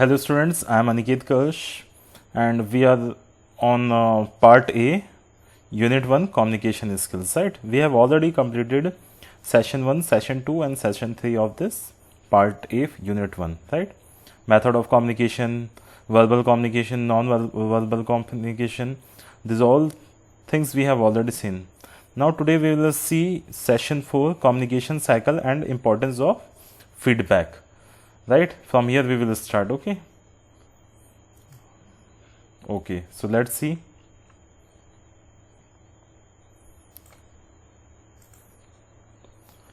Hello students, I am Aniket Kirsch and we are on part A, unit 1 communication skills, right? We have already completed session 1, session 2 and session 3 of this part A, unit 1, right? Method of communication, verbal communication, non-verbal communication, these all things we have already seen. Now today we will see session 4, communication cycle and importance of feedback. Right, from here we will start. Okay, so let's see.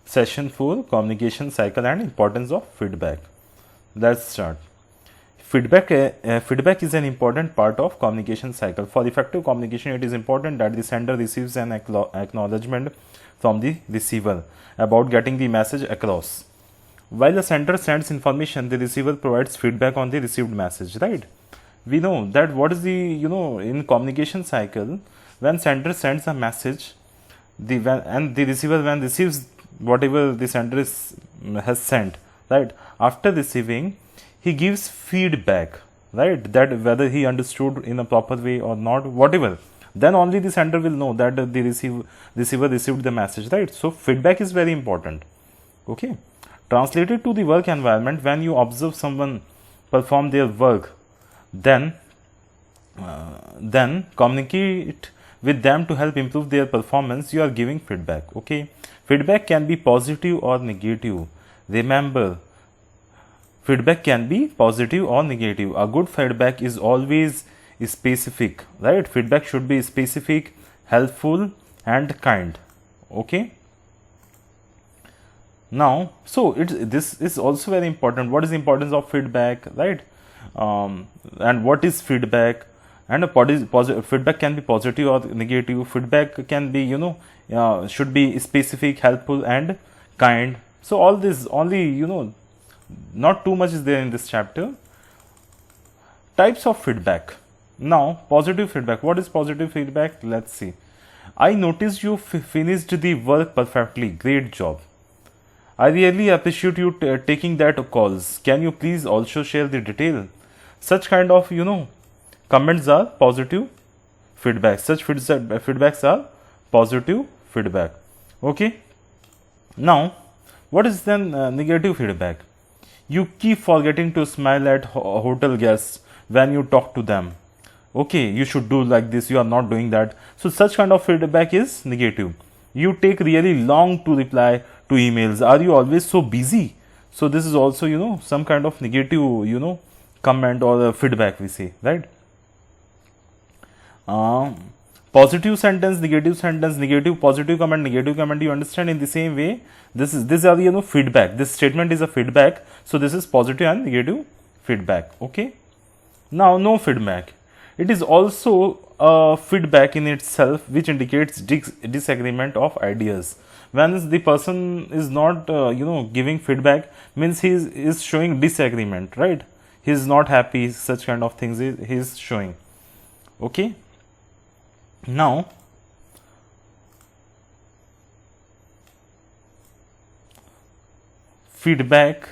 Session 4, communication cycle and importance of feedback. Let's start. Feedback is an important part of communication cycle. For effective communication, it is important that the sender receives an acknowledgement from the receiver about getting the message across. While the sender sends information, the receiver provides feedback on the received message, right? We know that what is the, in communication cycle, when sender sends a message, and the receiver when receives whatever the sender has sent, right? After receiving, he gives feedback, right? That whether he understood in a proper way or not, whatever. Then only the sender will know that the receiver received the message, right? So feedback is very important. Okay. Translated to the work environment, when you observe someone perform their work, then communicate with them to help improve their performance, you are giving feedback. Okay, feedback can be positive or negative. Remember, feedback can be positive or negative. A good feedback is always specific, right? Feedback should be specific, helpful and kind. Okay. Now, so this is also very important. What is the importance of feedback, right? And what is feedback? And feedback can be positive or negative. Feedback can be, should be specific, helpful, and kind. So all this only, not too much is there in this chapter. Types of feedback. Now, positive feedback. What is positive feedback? Let's see. I noticed you finished the work perfectly. Great job. I really appreciate you taking that calls. Can you please also share the detail? Such kind of, comments are positive feedback. Such feedbacks are positive feedback. Okay. Now, what is then negative feedback? You keep forgetting to smile at hotel guests when you talk to them. Okay, you should do like this. You are not doing that. So such kind of feedback is negative. You take really long to reply to emails. Are you always so busy? So this is also, some kind of negative, comment or feedback we say, right? Positive sentence, negative, positive comment, negative comment. You understand in the same way. These are feedback. This statement is a feedback. So this is positive and negative feedback. Okay. Now no feedback. It is also a feedback in itself, which indicates disagreement of ideas. When the person is not, giving feedback, means he is showing disagreement, right? He is not happy. Such kind of things he is showing. Okay. Now, feedback.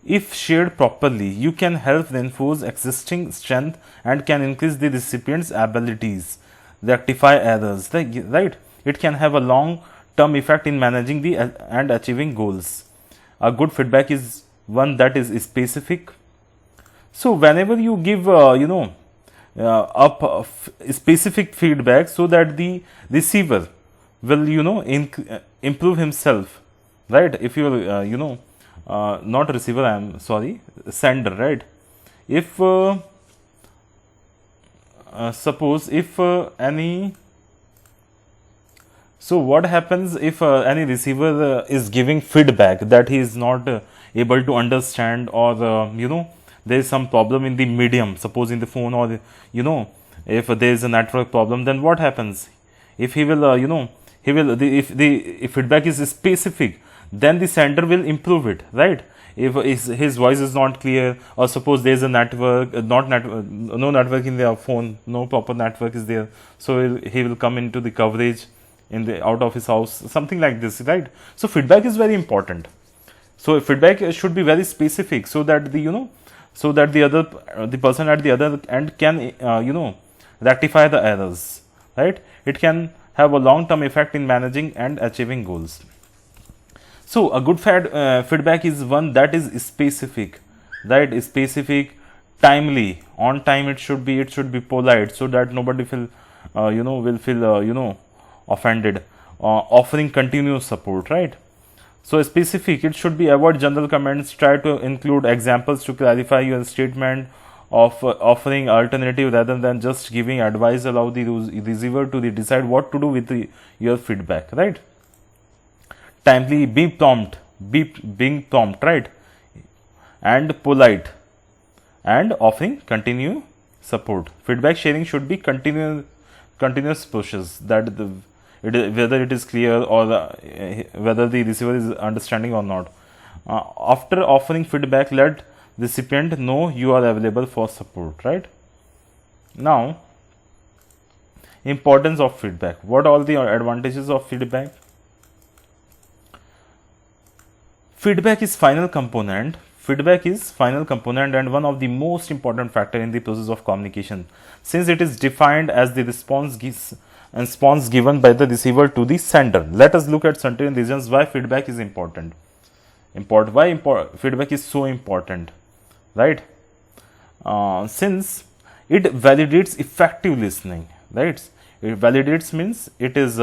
If shared properly, you can help reinforce existing strength and can increase the recipient's abilities, rectify errors, right? It can have a long-term effect in managing and achieving goals. A good feedback is one that is specific. So whenever you give, specific feedback, so that the receiver will, improve himself, right? If you will, not receiver, I am sorry, sender, right? If suppose if any, so what happens if any receiver is giving feedback that he is not able to understand, or there is some problem in the medium, suppose in the phone, or if there is a network problem, then what happens? If he will if the feedback is specific, then the sender will improve it, right? If his voice is not clear, or suppose there is a network, no network in their phone, no proper network is there, so he will come into the coverage in the out of his house, something like this, right? So feedback is very important. So feedback should be very specific, so that the so that the person at the other end can rectify the errors, right? It can have a long term effect in managing and achieving goals. So a good feedback is one that is specific, right? Specific, timely, on time. It should be polite, so that nobody will feel offended. Offering continuous support, right? So specific, it should be avoid general comments, try to include examples to clarify your statement of offering alternative rather than just giving advice. Allow the receiver to decide what to do with your feedback, right? Timely, being prompt, right? And polite, and offering continue support. Feedback sharing should be continuous process, that whether it is clear or whether the receiver is understanding or not. After offering feedback, let recipient know you are available for support, right? Now, importance of feedback. What all the advantages of feedback? Feedback is final component. Feedback is final component and one of the most important factor in the process of communication, since it is defined as the response given by the receiver to the sender. Let us look at certain reasons why feedback is important. Feedback is so important, right? Since it validates effective listening, right? It validates means it is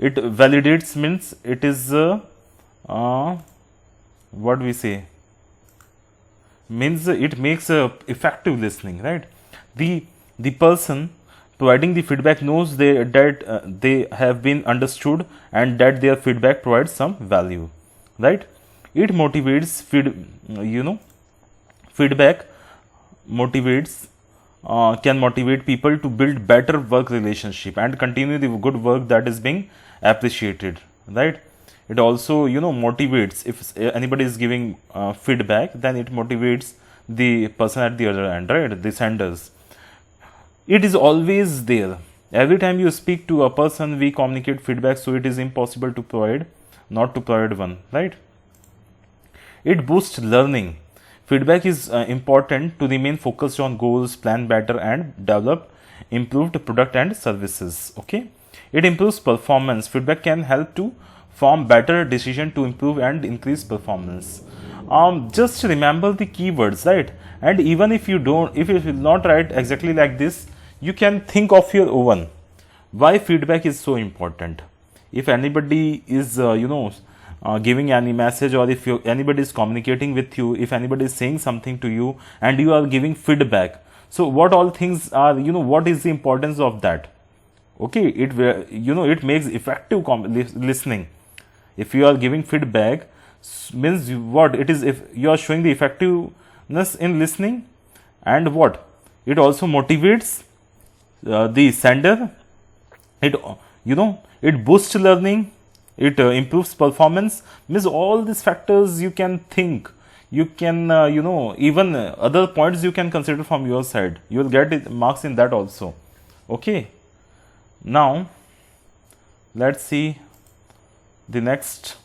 it validates means it is what we say, means it makes effective listening, right? The person providing the feedback knows that they have been understood and that their feedback provides some value, right? It motivates feedback motivates can motivate people to build better work relationship and continue the good work that is being appreciated, right? It also motivates, if anybody is giving feedback, then it motivates the person at the other end, right? The senders. It is always there. Every time you speak to a person, we communicate feedback, so it is impossible to not to provide one, right? It boosts learning. Feedback is important to remain focused on goals, plan better, and develop improved product and services. Okay, it improves performance. Feedback can help to form better decision to improve and increase performance. Just remember the keywords, right? And even if you will not write exactly like this, you can think of your own. Why feedback is so important? If anybody is giving any message, or if anybody is communicating with you, if anybody is saying something to you and you are giving feedback, so what all things are, what is the importance of that? Okay, it makes effective listening. If you are giving feedback, means what it is, if you are showing the effectiveness in listening, and what it also motivates the sender. It boosts learning. It improves performance. Means all these factors you can think, you can even other points you can consider from your side. You will get marks in that also. Okay, now let's see the next.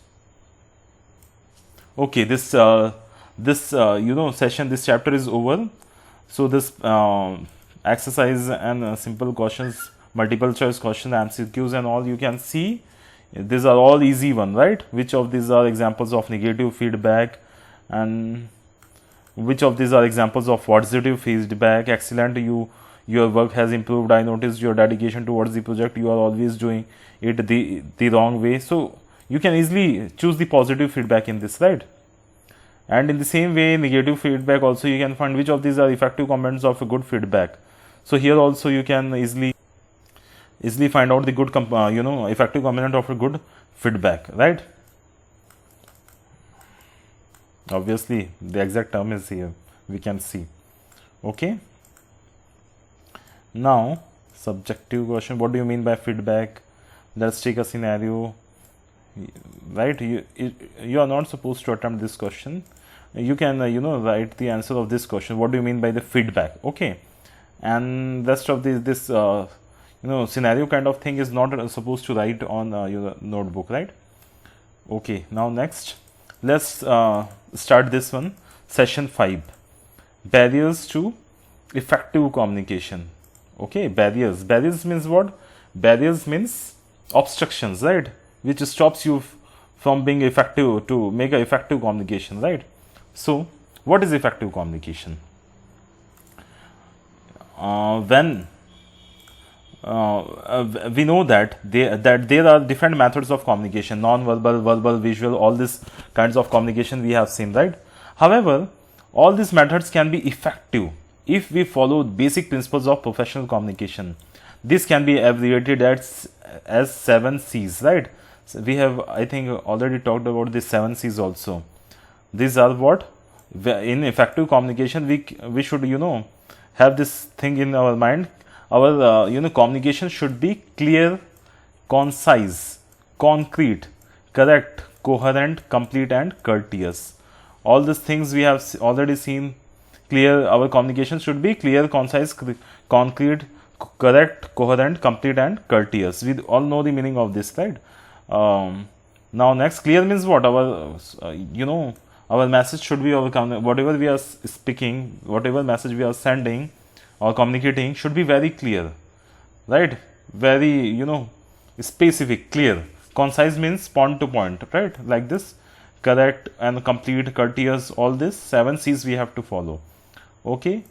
Okay, this session, this chapter is over. So this exercise and simple questions, multiple choice question, MCQs and all, you can see these are all easy one, right? Which of these are examples of negative feedback, and which of these are examples of positive feedback? Excellent, your work has improved. I noticed your dedication towards the project. You are always doing it the wrong way. So you can easily choose the positive feedback in this, right? And in the same way, negative feedback also you can find which of these are effective comments of a good feedback. So here also you can easily find out the good effective component of a good feedback, right? Obviously the exact term is here, we can see. Okay, now subjective question. What do you mean by feedback? Let's take a scenario, right? You are not supposed to attempt this question. You can write the answer of this question. What do you mean by the feedback? Okay, and rest of this scenario kind of thing is not supposed to write on your notebook, right? Okay, now next let's start this one, session 5, barriers to effective communication. Okay, barriers means what? Barriers means obstructions, right, which stops you from being effective to make a effective communication, right? So what is effective communication? When we know that there are different methods of communication, non-verbal, verbal, visual, all these kinds of communication we have seen, right? However, all these methods can be effective if we follow basic principles of professional communication. This can be abbreviated as 7 C's, right? So we have, I think, already talked about the 7 C's also. These are what? In effective communication, we should, have this thing in our mind. Our communication should be clear, concise, concrete, correct, coherent, complete, and courteous. All these things we have already seen. Clear, our communication should be clear, concise, concrete, correct, coherent, complete, and courteous. We all know the meaning of this, right? Now next, clear means what? Our our message should be, whatever we are speaking, whatever message we are sending or communicating should be very clear, right? Very, specific, clear. Concise means point to point, right? Like this. Correct and complete, courteous, all this 7 C's we have to follow. Okay,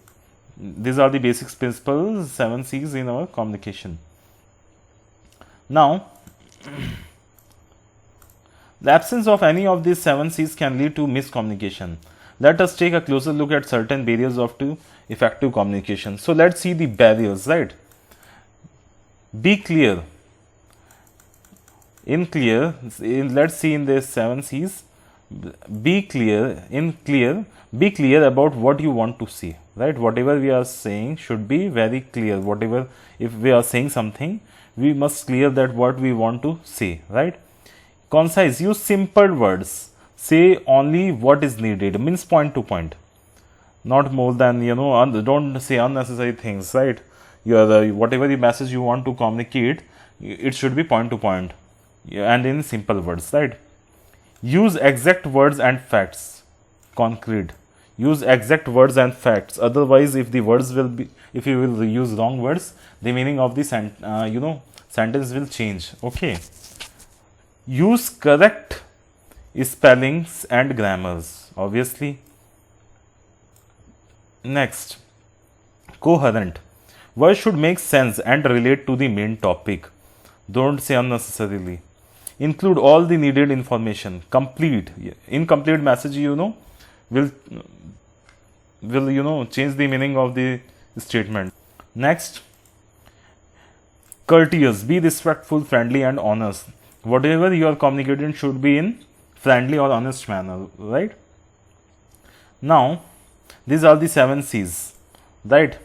these are the basic principles, 7 C's in our communication. Now, the absence of any of these 7 C's can lead to miscommunication. Let us take a closer look at certain barriers to effective communication. So let's see the barriers, right? Be clear. Let's see in this 7 C's. Be clear. Be clear about what you want to say, right? Whatever we are saying should be very clear. If we are saying something, we must clear that what we want to say, right? Concise. Use simple words. Say only what is needed. Means point to point. Not more than, don't say unnecessary things, right? Whatever the message you want to communicate, it should be point to point and in simple words, right? Use exact words and facts. Concrete. Use exact words and facts. Otherwise, if you will use wrong words, the meaning of the sentence will change. Okay. Use correct spellings and grammars, obviously. Next, coherent. Words should make sense and relate to the main topic. Don't say unnecessarily. Include all the needed information. Complete. Incomplete message, will change the meaning of the statement. Next, courteous. Be respectful, friendly, and honest. Whatever you are communicating should be in friendly or honest manner, right? Now, these are the 7 C's, right?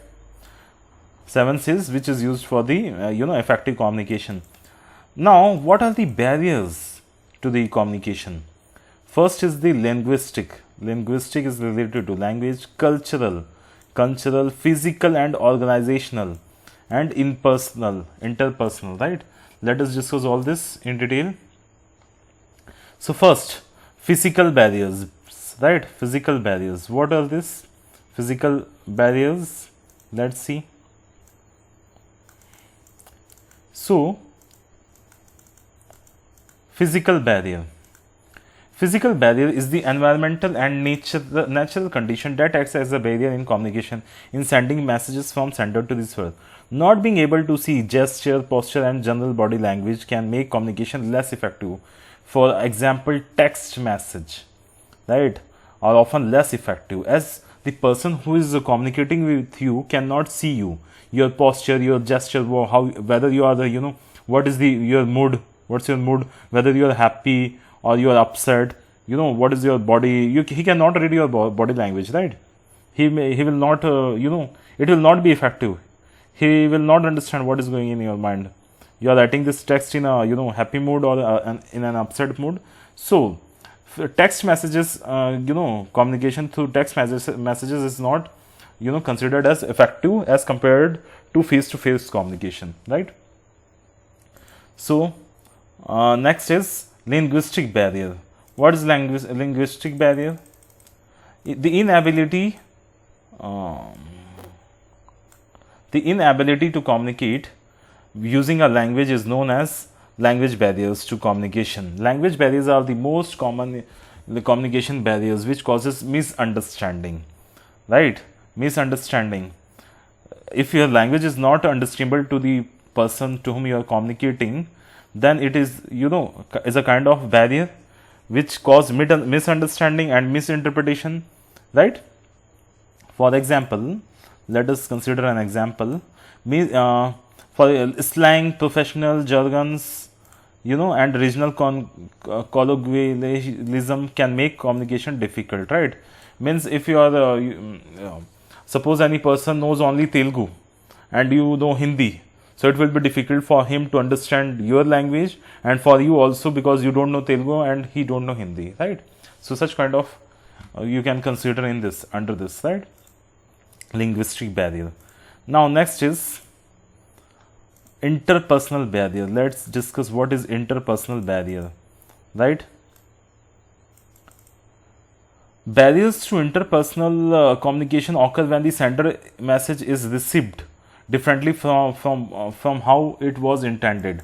7 C's which is used for the effective communication. Now, what are the barriers to the communication? First is the linguistic. Linguistic is related to language, cultural, physical and organizational, and interpersonal, right? Let us discuss all this in detail. So first, physical barriers, right? Physical barriers. What are these physical barriers? Let's see. So, physical barrier. Physical barrier is the environmental and natural condition that acts as a barrier in communication in sending messages from sender to receiver. Not being able to see gesture, posture, and general body language can make communication less effective. For example, text message, right, are often less effective as the person who is communicating with you cannot see you, your posture, your gesture, whether you are what is your mood, what's your mood, whether you are happy or you are upset, what is your body. He cannot read your body language, right? He will not, it will not be effective. He will not understand what is going in your mind. You are writing this text in a happy mood or in an upset mood. So text messages, communication through text messages is not considered as effective as compared to face-to-face communication, right? So next is linguistic barrier. What is linguistic barrier? The inability to communicate using a language is known as language barriers to communication. Language barriers are the most common communication barriers which causes misunderstanding, right? Misunderstanding. If your language is not understandable to the person to whom you are communicating, then it is, is a kind of barrier which cause misunderstanding and misinterpretation, right? For example, let us consider an example. For slang, professional jargons, and regional colloquialism can make communication difficult, right? Means if you are, suppose any person knows only Telugu and you know Hindi, so it will be difficult for him to understand your language, and for you also, because you don't know Telugu and he don't know Hindi, right? So such kind of you can consider in this, under this, right? Linguistic barrier. Now next is interpersonal barrier. Let's discuss what is interpersonal barrier, right? Barriers to interpersonal communication occur when the sender message is received differently from how it was intended.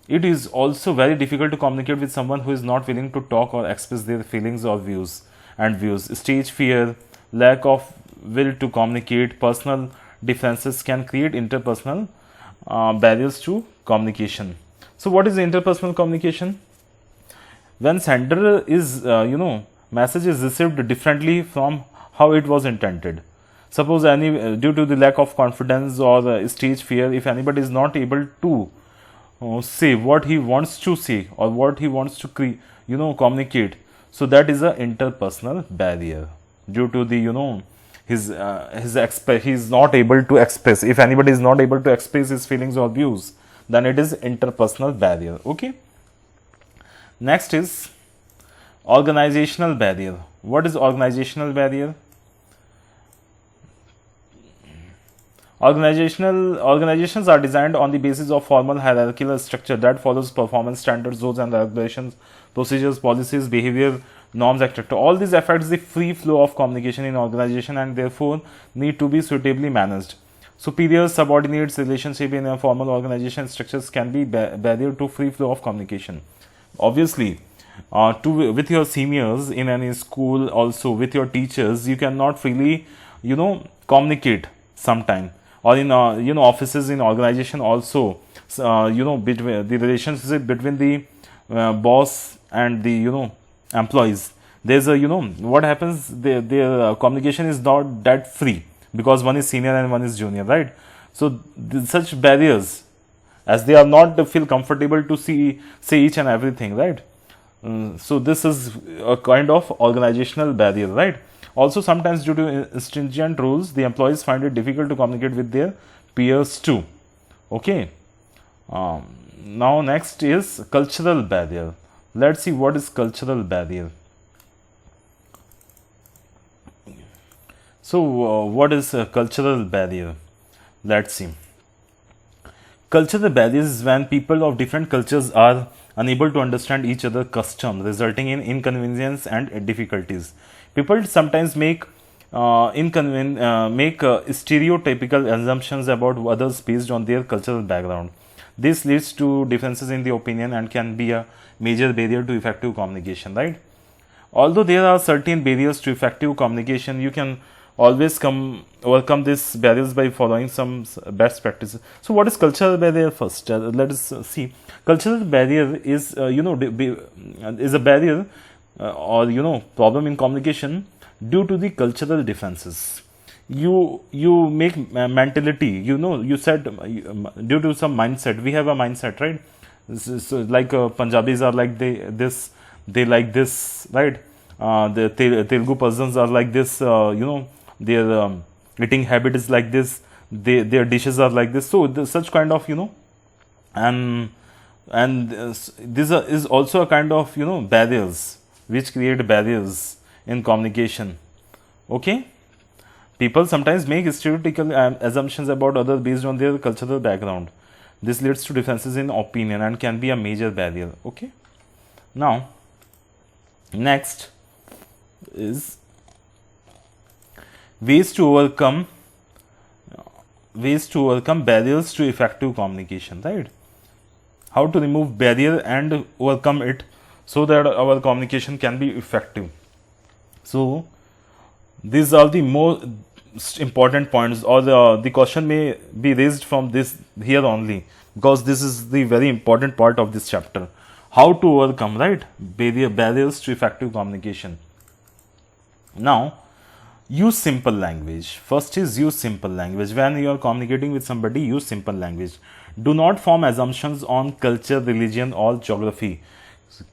It is also very difficult to communicate with someone who is not willing to talk or express their feelings or views. Stage fear, lack of will to communicate, personal differences can create interpersonal barriers to communication. So what is interpersonal communication? When sender is message is received differently from how it was intended. Suppose due to the lack of confidence or stage fear, if anybody is not able to say what he wants to say or what he wants to communicate, so that is a interpersonal barrier. Due to the he is not able to express. If anybody is not able to express his feelings or views, then it is interpersonal barrier. Okay. Next is organizational barrier. What is organizational barrier? Organizations are designed on the basis of formal hierarchical structure that follows performance standards, rules and regulations, procedures, policies, behavior, norms, etc. All these affects the free flow of communication in organization and therefore need to be suitably managed. Superiors, subordinates relationship in a formal organization structures can be barrier to free flow of communication. Obviously, with your seniors in any school, also with your teachers, you cannot freely communicate sometime, or in offices, in organization also, between the relationship between the boss and the employees, there's a what happens, their communication is not that free because one is senior and one is junior, right? So such barriers, as they are not feel comfortable to say each and everything, right? So this is a kind of organizational barrier, right? Also, sometimes due to stringent rules, the employees find it difficult to communicate with their peers too. Okay. Now next is cultural barrier. Let's see what is cultural barrier. So what is a cultural barrier? Let's see. Cultural barriers is when people of different cultures are unable to understand each other's custom, resulting in inconvenience and difficulties. People sometimes make stereotypical assumptions about others based on their cultural background. This leads to differences in the opinion and can be a major barrier to effective communication, right? Although there are certain barriers to effective communication, you can always overcome these barriers by following some best practices. So what is cultural barrier first? Let us see. Cultural barrier is is a barrier or problem in communication due to the cultural differences. You make mentality, you said due to some mindset. We have a mindset, right? So like Punjabis are like they like this, right? The Telugu persons are like this, their eating habit is like this, their dishes are like this. So such kind of and this is also a kind of barriers which create barriers in communication. Okay, People sometimes make stereotypical assumptions about others based on their cultural background. This leads to differences in opinion and can be a major barrier. Okay. Now, next is ways to overcome barriers to effective communication, right? How to remove barrier and overcome it so that our communication can be effective. So these are the most important points, or the question may be raised from this here only, because this is the very important part of this chapter. How to overcome, right, barriers to effective communication. Now, use simple language. First is use simple language. When you are communicating with somebody, use simple language. Do not form assumptions on culture, religion or geography.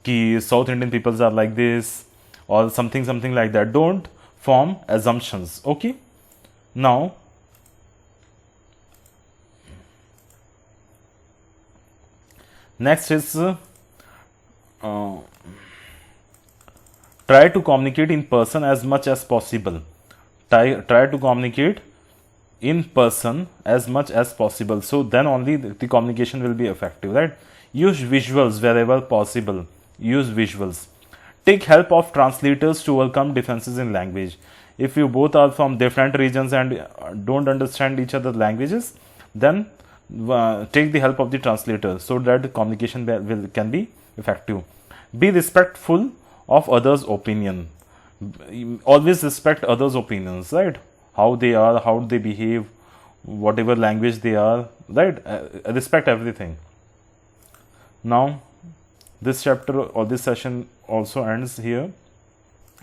Ki South Indian peoples are like this or something like that. Don't form assumptions. Okay. Now, next is try to communicate in person as much as possible. Try to communicate in person as much as possible. So then only the communication will be effective, right? Use visuals wherever possible. Use visuals. Take help of translators to overcome differences in language. If you both are from different regions and don't understand each other's languages, then take the help of the translator so that the communication can be effective. Be respectful of others' opinion. Always respect others' opinions, right? How they are, how they behave, whatever language they are, right? Respect everything. Now, this chapter or this session also ends here.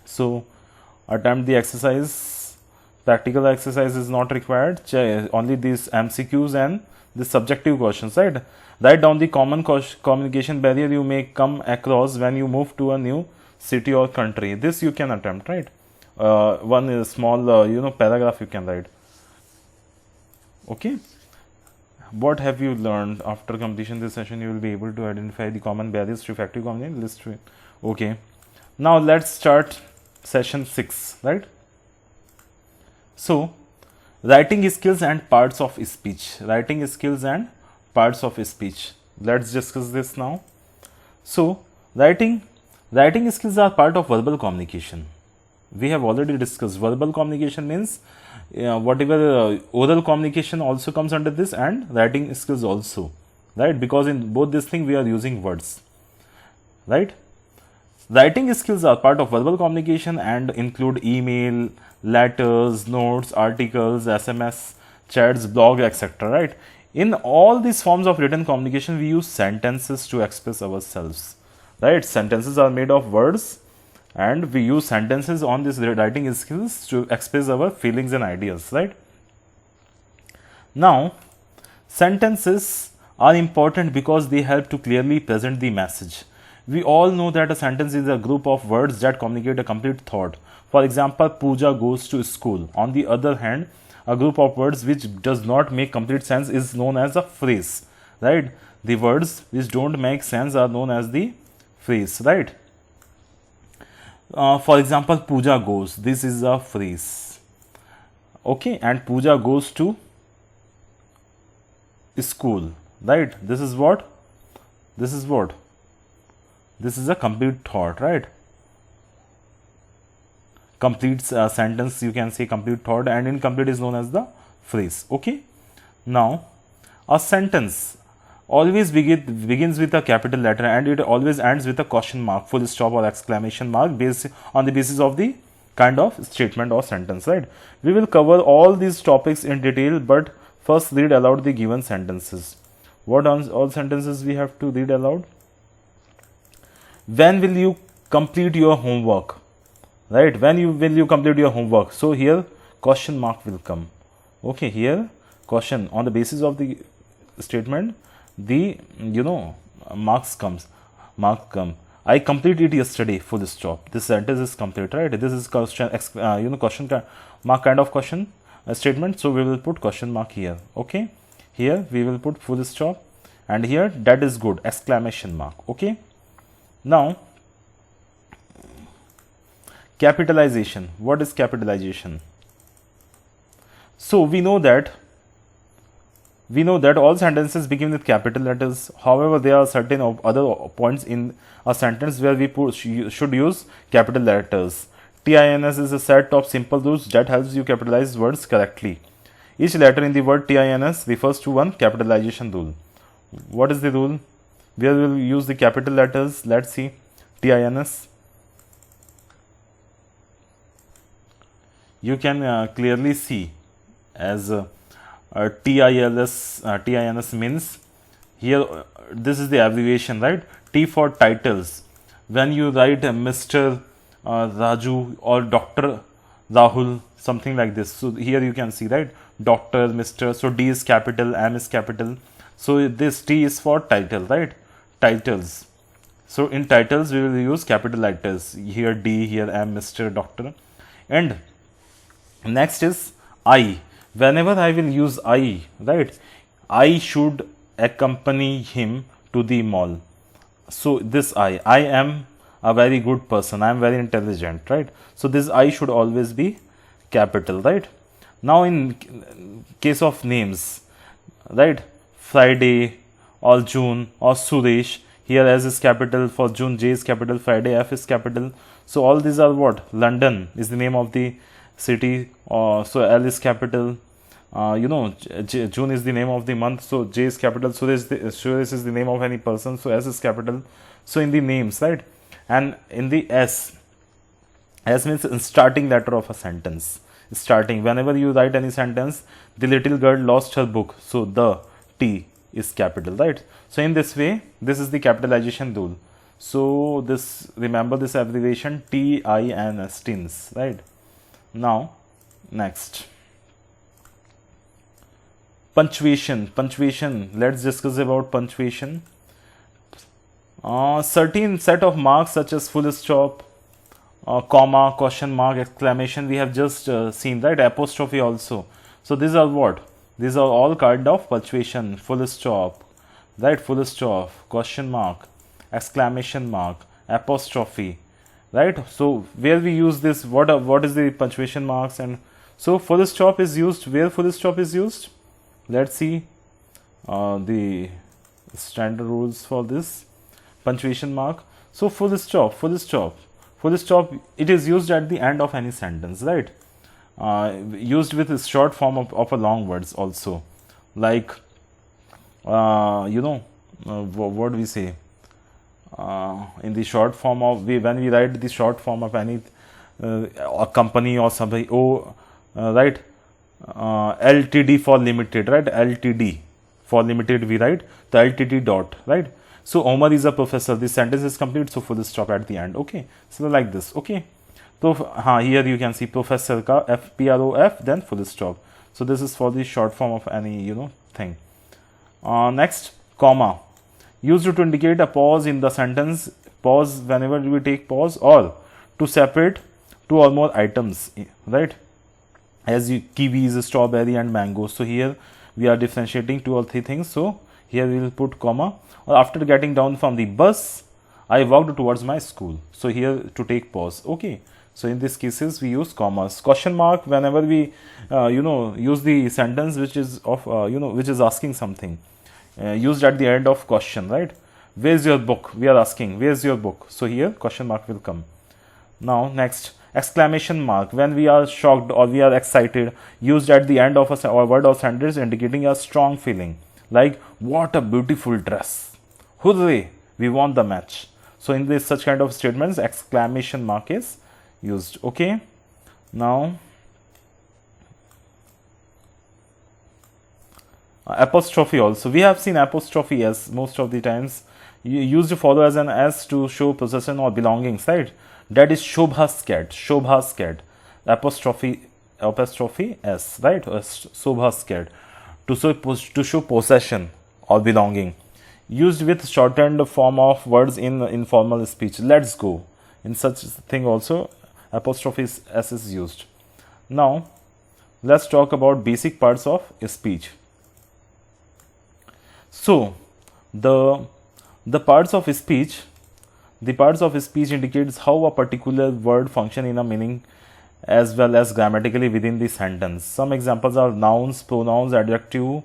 So, attempt the exercise. Practical exercise is not required. Only these MCQs and the subjective questions, right? Write down the common communication barrier you may come across when you move to a new city or country. This you can attempt, right? One is small, paragraph you can write. Okay. What have you learned? After completion this session, you will be able to identify the common barriers to effective communication. List. Okay. Now let's start session 6, right? So, writing skills and parts of speech. Writing skills and parts of speech. Let's discuss this now. So, writing skills are part of verbal communication. We have already discussed verbal communication means whatever oral communication also comes under this, and writing skills also, right? Because in both this thing we are using words, right? Writing skills are part of verbal communication and include email, letters, notes, articles, SMS, chats, blog, etc. Right? In all these forms of written communication, we use sentences to express ourselves. Right? Sentences are made of words, and we use sentences on these writing skills to express our feelings and ideas. Right? Now, sentences are important because they help to clearly present the message. We all know that a sentence is a group of words that communicate a complete thought. For example, Pooja goes to school. On the other hand, a group of words which does not make complete sense is known as a phrase, right? The words which don't make sense are known as the phrase, right? For example, Pooja goes. This is a phrase. Okay, and Pooja goes to school, right? This is what? This is what? This is a complete thought, right? Complete sentence, you can say complete thought, and incomplete is known as the phrase. Okay. Now, a sentence always begins with a capital letter and it always ends with a question mark, full stop or exclamation mark based on the basis of the kind of statement or sentence, right? We will cover all these topics in detail, but first read aloud the given sentences. What all sentences we have to read aloud? When will you complete your homework? Right? When will you complete your homework? So here question mark will come. Okay, here question on the basis of the statement, the marks come. I completed yesterday, full stop. This sentence is complete, right? This is question question mark kind of question statement. So we will put question mark here. Okay, here we will put full stop, and here that is good, exclamation mark. Okay. Now, capitalization. What is capitalization? So we know that all sentences begin with capital letters. However, there are certain other points in a sentence where we should use capital letters. TINS is a set of simple rules that helps you capitalize words correctly. Each letter in the word TINS refers to one capitalization rule. What is the rule? Where we will use the capital letters? Let's see. TINS. You can clearly see as TINS means here, this is the abbreviation, right? T for titles. When you write Mr. Raju or Dr. Rahul, something like this. So here you can see, right? Dr. Mr. So D is capital, M is capital. So this T is for title, right? Titles. So in titles we will use capital letters. Here D, here M, Mr. Doctor. And next is I. Whenever I will use I, right, I should accompany him to the mall. So this I am a very good person, I am very intelligent, right? So this I should always be capital, right? Now in case of names, right, Friday or June or Suresh, here S is capital, for June J is capital, Friday F is capital. So all these are what? London is the name of the city, so L is capital. June is the name of the month, so J is capital. Suresh is the name of any person, so S is capital. So in the names, right? And in the S means starting letter of a sentence. Starting, whenever you write any sentence, the little girl lost her book, so the T is capital, right? So in this way, this is the capitalization rule. So this, remember this abbreviation TINS, TINS, right? Now next, punctuation. Let's discuss about punctuation. Certain set of marks such as full stop, comma, question mark, exclamation, we have just seen, right? Apostrophe also. So these are what? These are all kind of punctuation. Full stop, right? Full stop, question mark, exclamation mark, apostrophe, right? So where we use this, what is the punctuation marks? And so full stop is used where? Full stop is used, let's see the standard rules for this punctuation mark. So full stop, it is used at the end of any sentence, right? Used with a short form of a long words also, like what we say in the short form of, when we write the short form of any a company or somebody, right, LTD for limited, right? LTD for limited we write the LTD dot, right? So Omar is a professor, this sentence is complete, so full stop at the end. Okay, so like this. Okay, so here you can see professor ka PROF, then full stop. So this is for the short form of any thing. Next, comma, used to indicate a pause in the sentence. Pause, whenever we take pause, or to separate two or more items, right? As kiwis, strawberry and mango. So here we are differentiating two or three things. So here we will put comma. Or after getting down from the bus, I walked towards my school. So here to take pause. Okay. So in these cases we use commas. Question mark, whenever we use the sentence which is of which is asking something, used at the end of question, right? Where's your book? We are asking where's your book. So here question mark will come. Now next, exclamation mark, when we are shocked or we are excited, used at the end of a word or sentence indicating a strong feeling, like what a beautiful dress, hooray, we won the match. So in this such kind of statements, exclamation mark is used. Okay, now apostrophe also, we have seen apostrophe as most of the times used to follow as an S to show possession or belongings, right? That is Shobha's cat, apostrophe S, right? Shobha's cat, to show possession or belonging, used with shortened form of words in informal speech. Let's go, in such thing also apostrophe S is used. Now let's talk about basic parts of speech. So the parts of speech indicates how a particular word function in a meaning as well as grammatically within the sentence. Some examples are nouns, pronouns, adjective,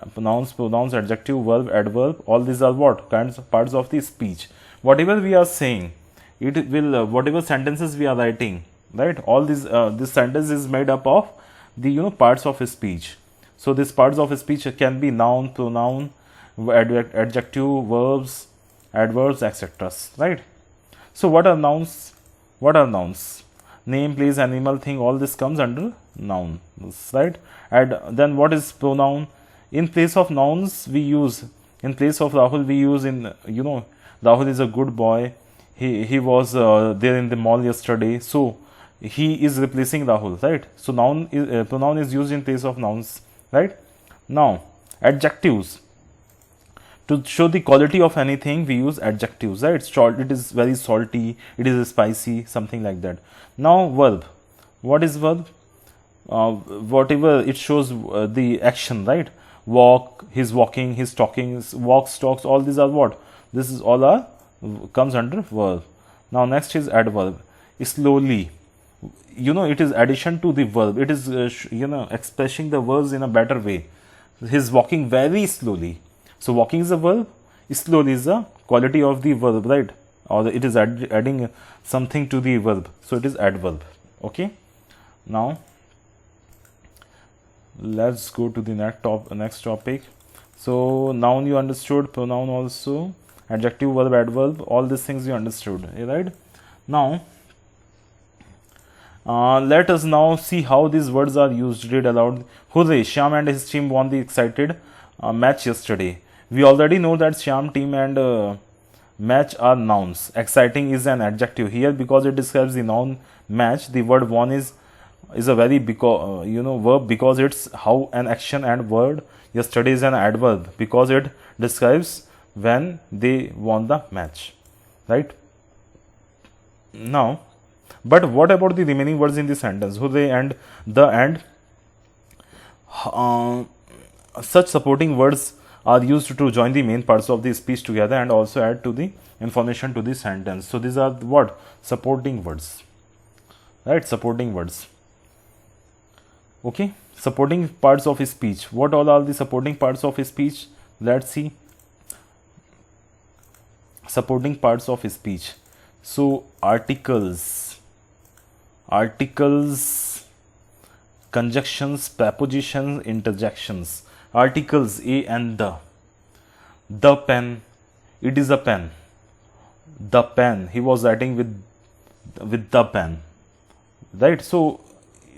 verb, adverb. All these are what kinds of parts of the speech. Whatever we are saying, it will whatever sentences we are writing, right? All these this sentence is made up of the parts of a speech. So these parts of a speech can be noun, pronoun, adjective, verbs, adverbs, etc. Right? So what are nouns? What are nouns? Name, place, animal, thing. All this comes under noun, right? And then what is pronoun? In place of nouns, we use, in place of Rahul, we use Rahul is a good boy. He was there in the mall yesterday. So he is replacing Rahul, right? So pronoun is used in place of nouns, right? Now adjectives. To show the quality of anything, we use adjectives, right? It is very salty, it is spicy, something like that. Now verb. What is verb? Whatever it shows the action, right? Walk, he's walking, he's talking, walks, talks, all these are what? This is all are comes under verb. Now next is adverb. Slowly. It is addition to the verb. It is expressing the verbs in a better way. He's walking very slowly. So walking is a verb, slowly is the quality of the verb, right? Or it is adding something to the verb. So it is adverb. Okay. Now let's go to the next topic. So noun you understood, pronoun also, adjective, verb, adverb, all these things you understood, right? Now let us now see how these words are used. Read aloud. Hooray! Shyam and his team won the excited match yesterday. We already know that Shyam, team and match are nouns. Exciting is an adjective here because it describes the noun match. The word won is a very verb because it's how an action, and word yesterday is an adverb because it describes when they won the match, right? Now, but what about the remaining words in the sentence? Hooray and the and such supporting words are used to join the main parts of the speech together and also add to the information to the sentence. So these are what? Supporting words, right? Supporting words. Okay, supporting parts of speech. What all are the supporting parts of speech? Let's see. Supporting parts of speech. So articles, conjunctions, prepositions, interjections. Articles a and the pen, it is a pen, the pen, he was writing with the pen, right? So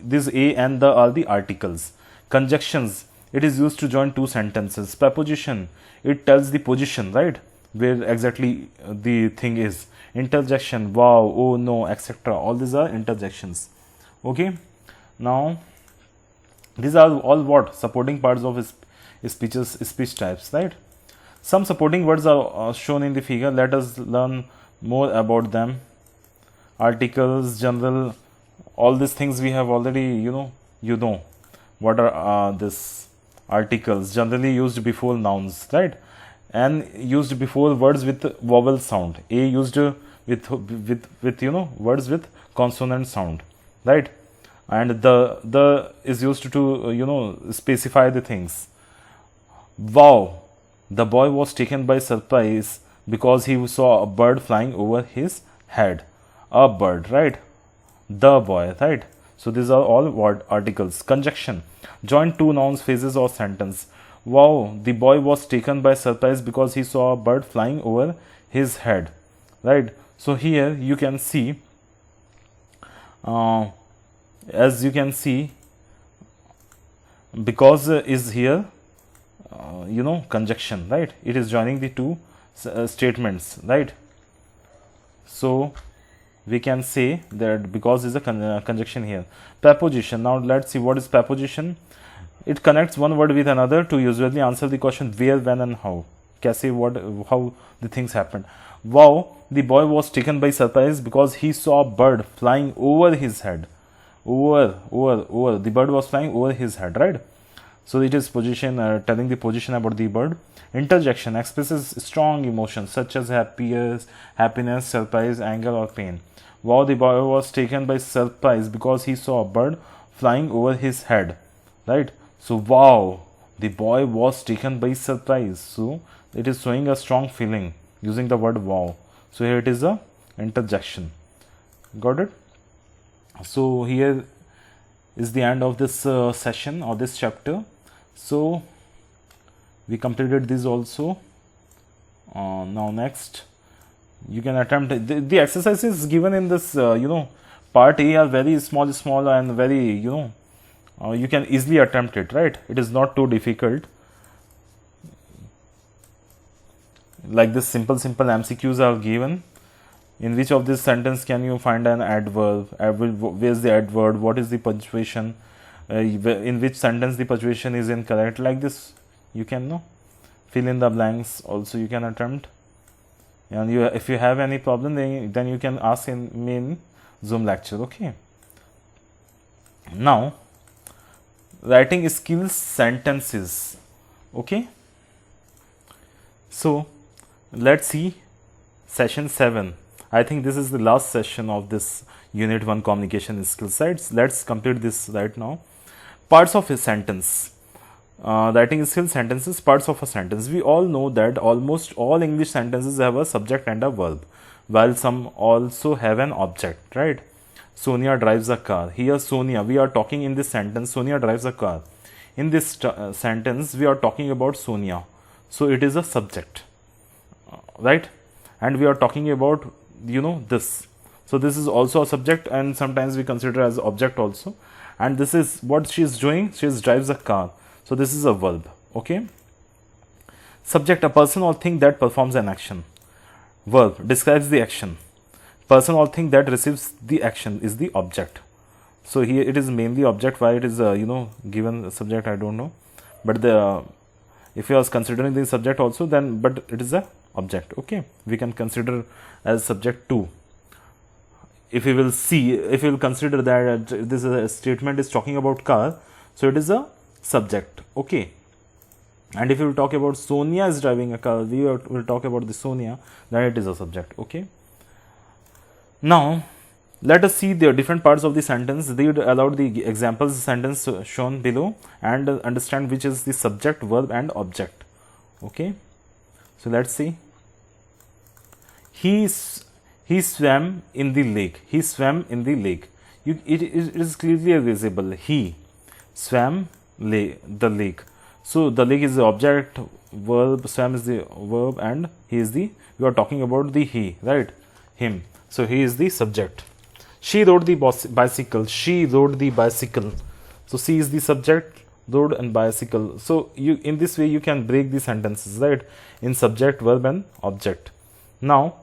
this a and the are the articles. Conjunctions, it is used to join two sentences. Preposition, it tells the position, right, where exactly the thing is. Interjection, wow, oh no, etc. All these are interjections. Okay, now these are all what? Supporting parts of speech types, right? Some supporting words are shown in the figure. Let us learn more about them. Articles, general, all these things we have already, you know what are this articles, generally used before nouns, right? And used before words with vowel sound. A used with words with consonant sound, right? And the is used to specify the things. Wow, the boy was taken by surprise because he saw a bird flying over his head. A bird, right? The boy, right? So these are all word articles. Conjunction, join two nouns, phrases or sentence. Wow, the boy was taken by surprise because he saw a bird flying over his head, right? So here you can see, as you can see, because is here, conjunction, right? It is joining the two statements, right? So we can say that because is a conjunction here. Preposition. Now let's see what is preposition. It connects one word with another to usually answer the question where, when and how. How the things happened. Wow, the boy was taken by surprise because he saw a bird flying over his head. Over. The bird was flying over his head, right? So it is position, telling the position about the bird. Interjection expresses strong emotions such as happiness, surprise, anger or pain. Wow, the boy was taken by surprise because he saw a bird flying over his head. Right? So, wow, the boy was taken by surprise. So, it is showing a strong feeling using the word wow. So, here it is a interjection. Got it? So, here is the end of this session or this chapter. So, we completed this also. Now, next, you can attempt the exercises given in this part A are very small and very you can easily attempt it, right? It is not too difficult. Like this simple MCQs are given. In which of this sentence can you find an adverb? Where is the adverb? What is the punctuation? In which sentence the punctuation is incorrect? Like this, you can fill in the blanks. Also, you can attempt. And if you have any problem, then you can ask me in Zoom lecture. Okay. Now, writing skills sentences. Okay. So, let's see session 7. I think this is the last session of this Unit 1 communication skills. Let's complete this right now. Parts of a sentence. Writing skills sentences, parts of a sentence. We all know that almost all English sentences have a subject and a verb, while some also have an object, right? Sonia drives a car. Here, Sonia, we are talking in this sentence, Sonia drives a car. In this sentence, we are talking about Sonia. So, it is a subject, right? And we are talking about, this. So, this is also a subject, and sometimes we consider as object also. And this is what she is doing. She drives a car. So, this is a verb. Okay. Subject, a person or thing that performs an action. Verb, describes the action. Person or thing that receives the action is the object. So, here it is mainly object. Why it is given subject, I don't know. But if you are considering the subject also, then but it is a object. Okay. We can consider as subject too. If we will see, if we will consider that this is a statement is talking about car, so it is a subject. Okay. And if you will talk about Sonia is driving a car, we will talk about the Sonia, then it is a subject. Okay. Now, let us see the different parts of the sentence. They would allow the examples sentence shown below and understand which is the subject, verb and object. Okay. So, let's see. He swam in the lake. He swam in the lake. It is clearly visible. He swam the lake. So, the lake is the object, verb, swam is the verb, and he is the, we are talking about the he, right? Him. So, he is the subject. She rode the bicycle. She rode the bicycle. So, she is the subject, rode and bicycle. So, in this way you can break the sentences, right? In subject, verb and object. Now,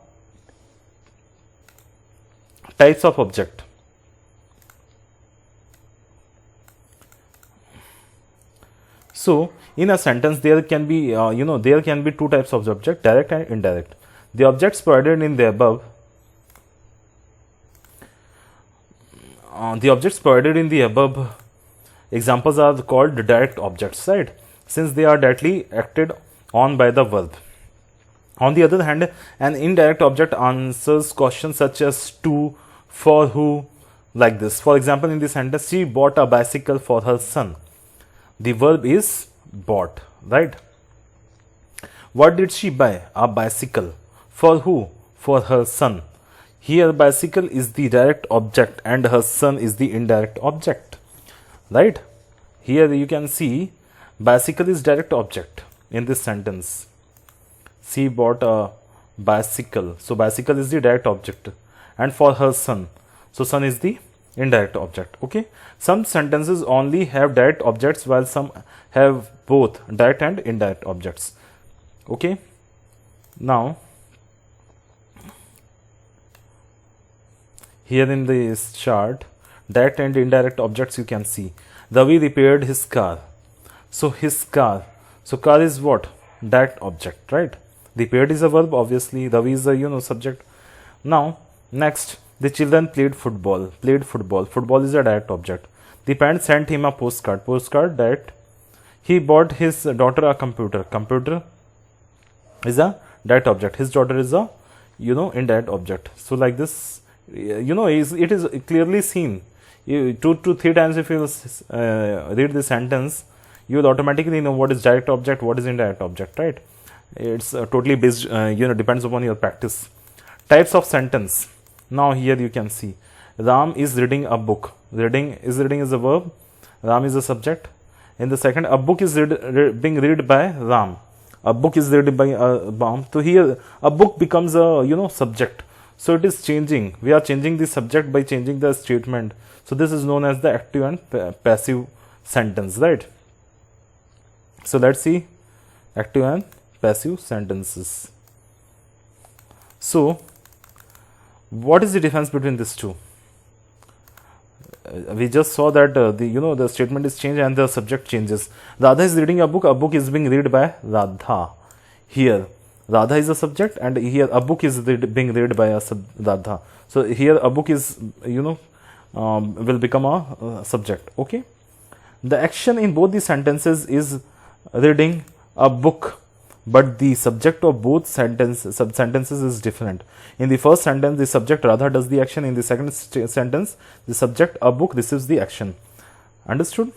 types of object. So, in a sentence, there can be, there can be two types of object, direct and indirect. The objects provided in the above, examples are called direct objects, right? Since they are directly acted on by the verb. On the other hand, an indirect object answers questions such as to, for, who, like this. For example, in this sentence, she bought a bicycle for her son. The verb is bought, right? What did she buy? A bicycle. For who? For her son. Here, bicycle is the direct object and her son is the indirect object, right? Here you can see bicycle is direct object in this sentence. She bought a bicycle. So, bicycle is the direct object and for her son. So, son is the indirect object. Okay. Some sentences only have direct objects while some have both direct and indirect objects. Okay. Now, here in this chart, direct and indirect objects you can see. Ravi repaired his car. So, his car. So, car is what? Direct object, right? Repaired is a verb, obviously. Ravi is a subject. Now, next, the children played football. Football is a direct object. The parent sent him a postcard. Direct. He bought his daughter a computer. Computer is a direct object. His daughter is a indirect object. So, like this, it is clearly seen. 2 to 3 times if you read the sentence, you will automatically know what is direct object, what is indirect object, right? It's totally based, depends upon your practice. Types of sentence. Now here you can see Ram is reading a book. Reading is a verb, Ram is a subject. In the second, a book is being read by Ram. A book is read by Ram. So here a book becomes a subject. So it is changing. We are changing the subject by changing the statement. So this is known as the active and passive sentence, right? So let's see active and passive sentences. So what is the difference between these two? We just saw that the statement is changed and the subject changes. Radha is reading a book is being read by Radha. Here Radha is a subject and here a book is being read by Radha. So here a book is will become a subject. Okay, the action in both the sentences is reading a book, but the subject of both sub-sentences is different. In the first sentence, the subject Radha does the action. In the second sentence, the subject a book receives the action. Understood?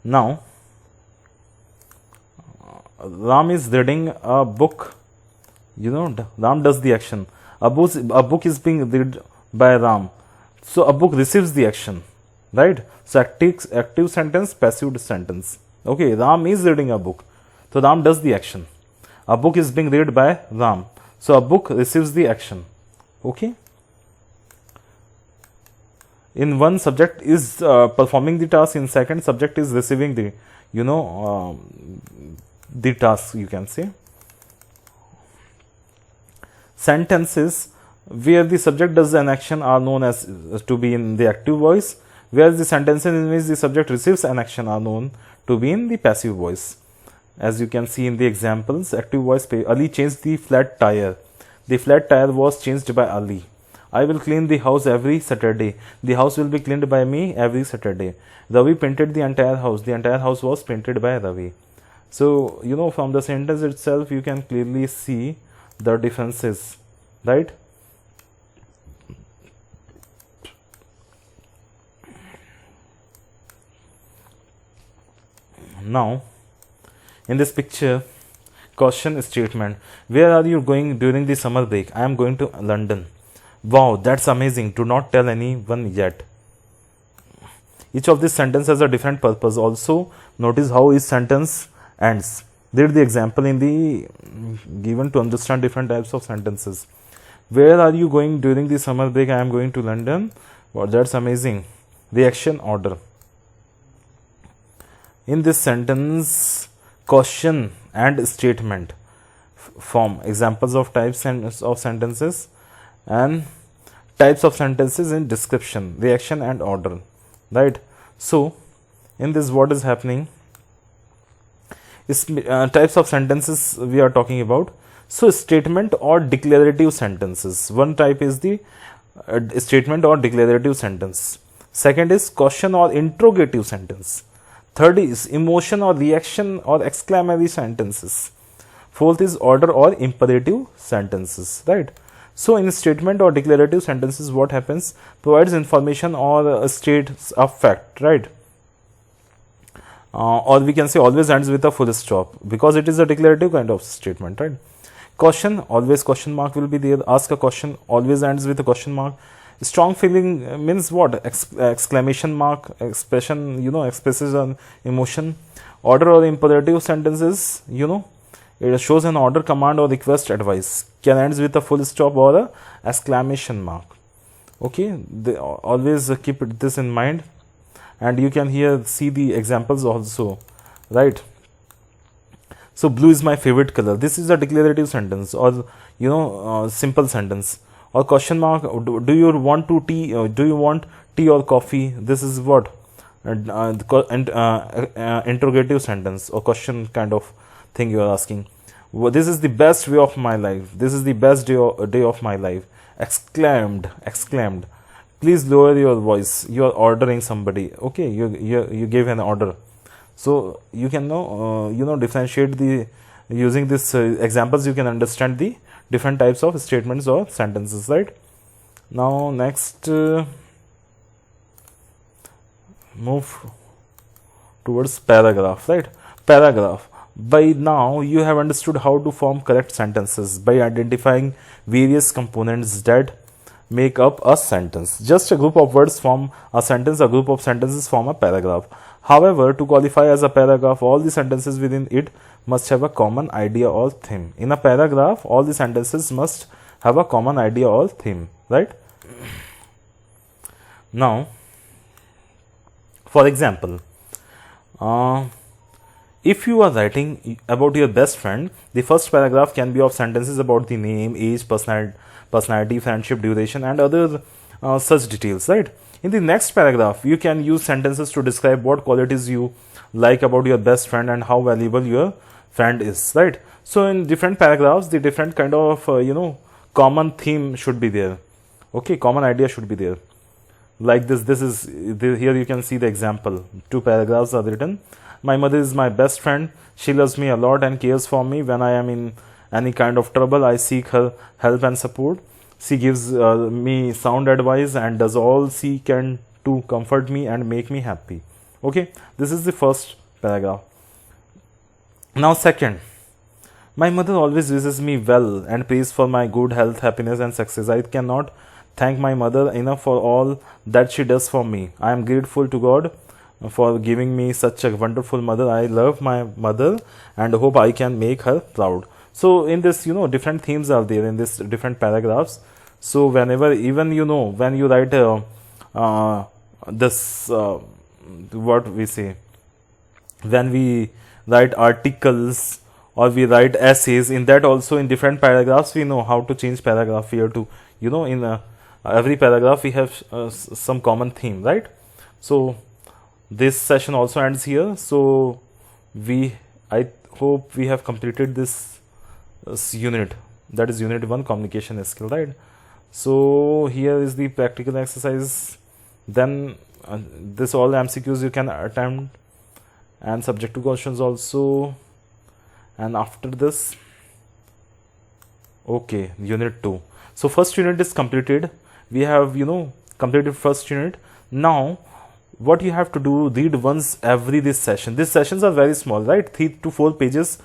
Now, Ram is reading a book. Ram does the action. A book is being read by Ram. So a book receives the action, right? So active sentence, passive sentence. Okay, Ram is reading a book. So Ram does the action. A book is being read by Ram. So a book receives the action. Okay. In one, subject is performing the task. In second, subject is receiving the the task, you can say. Sentences where the subject does an action are known as to be in the active voice, whereas the sentences in which the subject receives an action are known to be in the passive voice. As you can see in the examples, active voice, Ali changed the flat tire. The flat tire was changed by Ali. I will clean the house every Saturday. The house will be cleaned by me every Saturday. Ravi painted the entire house. The entire house was painted by Ravi. So, from the sentence itself, you can clearly see the differences, right? Now, in this picture, question statement. Where are you going during the summer break? I am going to London. Wow, that's amazing. Do not tell anyone yet. Each of these sentences has a different purpose. Also, notice how each sentence ends. Read the example in the given to understand different types of sentences. Where are you going during the summer break? I am going to London. Wow, that's amazing. Reaction order. In this sentence, question and statement form examples of types of sentences and types of sentences in description, reaction and order, right? So in this, what is happening is types of sentences we are talking about. So statement or declarative sentences. One type is the statement or declarative sentence. Second is question or interrogative sentence. Third is emotion or reaction or exclamatory sentences. Fourth is order or imperative sentences, right? So in statement or declarative sentences, what happens? Provides information or states a fact, right? Or we can say always ends with a full stop because it is a declarative kind of statement, right? Question, always question mark will be there. Ask a question, always ends with a question mark. Strong feeling means what? Exclamation mark, expression, expresses an emotion. Order or imperative sentences, it shows an order, command or request, advice. Can ends with a full stop or a exclamation mark. Okay, they always keep this in mind, and you can here see the examples also, right? So blue is my favorite color. This is a declarative sentence or simple sentence. Or question mark, do you want tea or coffee? This is what? Interrogative sentence or question kind of thing you are asking. This is the best way of my life. This is the best day of my life. Exclaimed. Please lower your voice. You are ordering somebody. Okay, you gave an order. So you can differentiate the using this examples. You can understand the different types of statements or sentences, right? Now next, move towards paragraph, right? Paragraph. By now you have understood how to form correct sentences by identifying various components that make up a sentence. Just a group of words form a sentence, a group of sentences form a paragraph. However, to qualify as a paragraph, all the sentences within it must have a common idea or theme. In a paragraph, all the sentences must have a common idea or theme, right? Now, for example, if you are writing about your best friend, the first paragraph can be of sentences about the name, age, personality, friendship, duration, and other such details, right? In the next paragraph, you can use sentences to describe what qualities you like about your best friend and how valuable your friend is, right? So in different paragraphs, the different kind of common theme should be there. Okay, common idea should be there. Like this here you can see the example. 2 paragraphs are written. My mother is my best friend. She loves me a lot and cares for me. When I am in any kind of trouble, I seek her help and support. She gives me sound advice and does all she can to comfort me and make me happy. Okay, this is the first paragraph. Now second, my mother always wishes me well and prays for my good health, happiness and success. I cannot thank my mother enough for all that she does for me. I am grateful to God for giving me such a wonderful mother. I love my mother and hope I can make her proud. So in this, different themes are there in this different paragraphs. So whenever, even when you write what we say, when we write articles or we write essays, in that also in different paragraphs we know how to change paragraph here to, in every paragraph we have some common theme, right? So this session also ends here. So I hope we have completed this unit, that is unit 1, communication skill, right? So here is the practical exercise. Then this all MCQs you can attempt and subjective questions also. And after this, okay, unit 2. So first unit is completed. We have completed first unit. Now what you have to do, read once every this session. These sessions are very small, right? 3 to 4 pages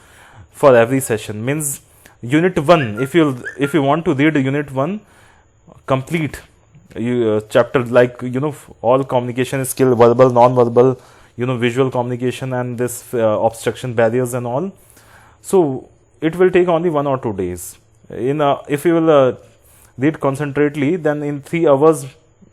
for every session. Means unit 1, if you want to read unit 1 complete, chapter like all communication skill, verbal, non-verbal, visual communication and this obstruction barriers and all. So it will take only 1 or 2 days. If you will read concentrately, then in 3 hours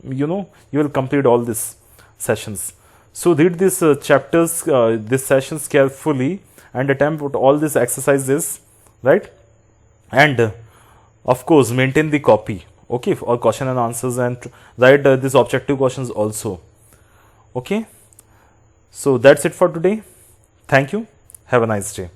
you will complete all these sessions. So read these chapters, these sessions carefully and attempt all these exercises, right? And of course maintain the copy, okay, for question and answers, and write these objective questions also. Okay, so that's it for today. Thank you. Have a nice day.